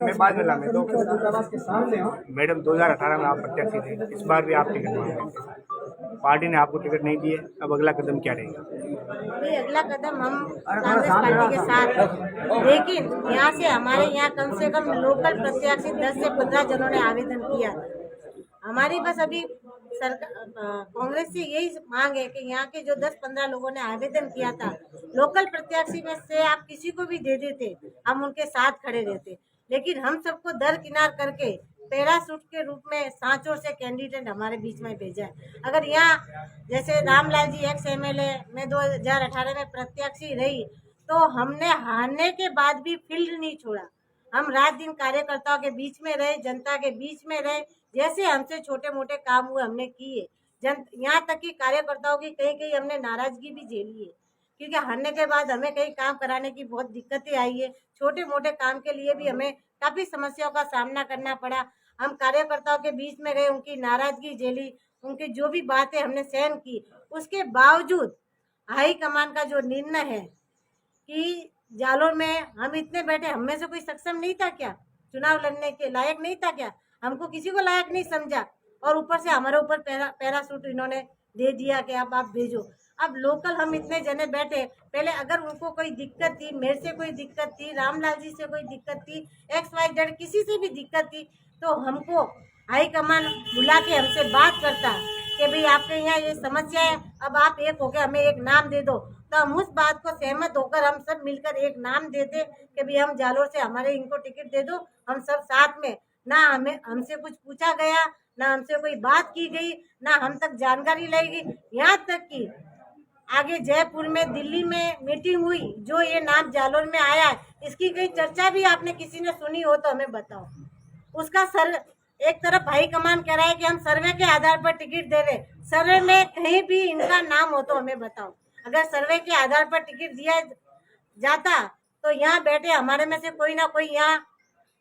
मैं बाद में ला मैं तो मैडम 2018 में आप प्रत्याशी थे, इस बार भी आप टिकट मांग रहे थे, पार्टी ने आपको टिकट नहीं दिए, अब अगला कदम क्या रहेगा? भाई अगला कदम हम कांग्रेस पार्टी के साथ हैं, लेकिन यहाँ से हमारे यहाँ कम से कम लोकल प्रत्याशी 10 से 15 जनों ने आवेदन किया था। हमारी बस अभी सरकार कांग्रेस से यही मांग है कि यहाँ के जो 10-15 लोगों ने आवेदन किया था, लोकल प्रत्याशी में से आप किसी को भी दे देते, हम उनके साथ खड़े रहते, लेकिन हम सबको दरकिनार करके पैराशूट के रूप में सांचौर से कैंडिडेट हमारे बीच में भेजा है। अगर यहाँ जैसे रामलाल जी एक्स एमएलए में 2018 में प्रत्याशी रही, तो हमने हारने के बाद भी फील्ड नहीं छोड़ा। हम रात दिन कार्यकर्ताओं के बीच में रहे, जनता के बीच में रहे, जैसे हमसे छोटे मोटे काम हुए हमने किए। यहाँ तक कि कार्यकर्ताओं की कहीं कहीं हमने नाराजगी भी झेली है, क्योंकि हारने के बाद हमें कई काम कराने की बहुत दिक्कतें आई है। छोटे मोटे काम के लिए भी हमें काफी समस्याओं का सामना करना पड़ा। हम कार्यकर्ताओं के बीच में रहे, उनकी नाराजगी झेली, उनकी जो भी बातें हमने सहन की। उसके बावजूद हाई कमान का जो निर्णय है कि जालोर में हम इतने बैठे, हम में से कोई सक्षम नहीं था क्या? चुनाव लड़ने के लायक नहीं था क्या? हमको किसी को लायक नहीं समझा, और ऊपर से हमारे ऊपर पैराशूट इन्होंने दे दिया कि अब आप भेजो। अब लोकल हम इतने जने बैठे, पहले अगर उनको कोई दिक्कत थी, मेरे से कोई दिक्कत थी, रामलाल जी से कोई दिक्कत थी, XYZ किसी से भी दिक्कत थी, तो हमको हाईकमान बुला के हमसे बात करता कि भाई आपके यहाँ ये समस्या है, अब आप एक होकर हमें एक नाम दे दो। तो हम उस बात को सहमत होकर हम सब मिलकर एक नाम देते कि भाई हम जालोर से हमारे इनको टिकट दे दो, हम सब साथ में। ना हमें हमसे कुछ पूछा गया, ना हमसे कोई बात की गई, ना हम तक जानकारी लाई गई। यहाँ तक कि आगे जयपुर में, दिल्ली में मीटिंग हुई, जो ये नाम जालोर में आया है, इसकी कोई चर्चा भी आपने किसी ने सुनी हो तो हमें बताओ। उसका सर एक तरफ हाई कमान कह रहा है कि हम सर्वे के आधार पर टिकट दे रहे, सर्वे में कहीं भी इनका नाम हो तो हमें बताओ। अगर सर्वे के आधार पर टिकट दिया जाता तो यहाँ बैठे हमारे में से कोई ना कोई यहाँ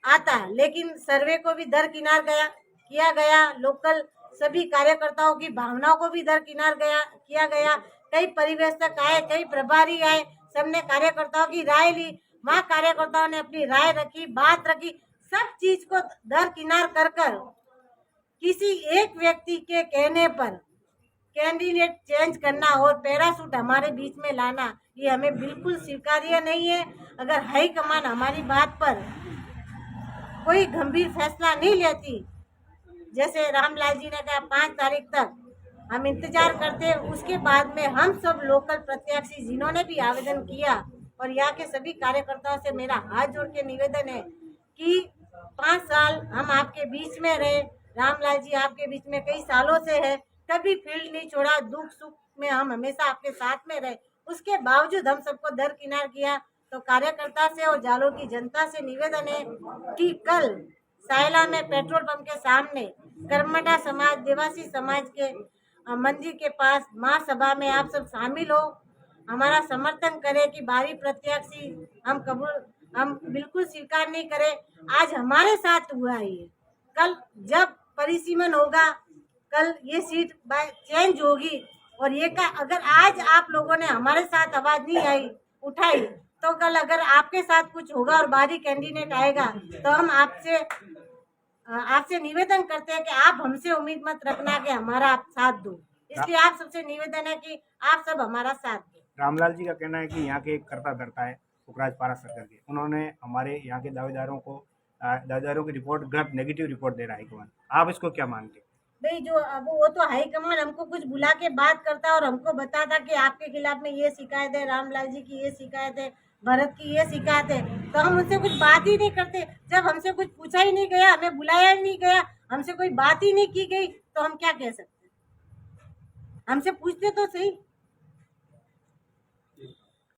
आता, लेकिन सर्वे को भी दरकिनार किया गया। लोकल सभी कार्यकर्ताओं की भावनाओं को भी दरकिनार किया गया। कई परिवेशक आए, कई प्रभारी आए, सबने कार्यकर्ताओं की राय ली, वहाँ कार्यकर्ताओं ने अपनी राय रखी, बात रखी। सब चीज को दरकिनार कर किसी एक व्यक्ति के कहने पर कैंडिडेट चेंज करना और पैराशूट हमारे बीच में लाना, ये हमें बिल्कुल स्वीकार्य नहीं है। अगर हाई कमान हमारी बात पर कोई गंभीर फैसला नहीं लेती, जैसे रामलाल जी ने कहा 5 तारीख तक हम इंतजार करते, उसके बाद में हम सब लोकल प्रत्याशी जिन्होंने भी आवेदन किया, और यहाँ के सभी कार्यकर्ताओं से मेरा हाथ जोड़ के निवेदन है कि 5 साल हम आपके बीच में रहे, रामलाल जी आपके बीच में कई सालों से है, कभी फील्ड नहीं छोड़ा, दुख सुख में हम हमेशा आपके साथ में रहे। उसके बावजूद हम सबको दरकिनार किया। तो कार्यकर्ता से और जालोर की जनता से निवेदन है कि कल सायला में पेट्रोल पंप के सामने कर्मठा समाज, देवासी समाज के मंदिर के पास महासभा में आप सब शामिल हो, हमारा समर्थन करें कि बारी प्रत्याशी हम बिल्कुल स्वीकार नहीं करें। आज हमारे साथ हुआ है, कल जब परिसीमन होगा, कल ये सीट चेंज होगी, और ये का अगर आज आप लोगों ने हमारे साथ आवाज नहीं उठाई, तो कल अगर आपके साथ कुछ होगा और बारी कैंडिडेट आएगा, तो हम आपसे निवेदन करते हैं कि आप हमसे उम्मीद मत रखना कि हमारा आप साथ दो। इसलिए आप सबसे निवेदन है कि आप सब हमारा साथ दें। रामलाल जी का कहना है कि यहाँ के एक करता धरता है पुखराज पारा सर्कल के, उन्होंने हमारे यहाँ के दावेदारों की रिपोर्ट गलत, नेगेटिव रिपोर्ट दे रहा है। आप इसको क्या मानते हैं? भाई जो अब वो तो हाईकमान हमको कुछ बुला के बात करता और हमको बताता कि आपके खिलाफ में ये शिकायत है, रामलाल जी की ये शिकायत है, भरत की ये शिकायत है, तो हम उनसे कुछ बात ही नहीं करते। जब हमसे कुछ पूछा ही नहीं गया, हमें बुलाया ही नहीं गया, हमसे कोई बात ही नहीं की गई, तो हम क्या कह सकते? हमसे पूछते तो सही।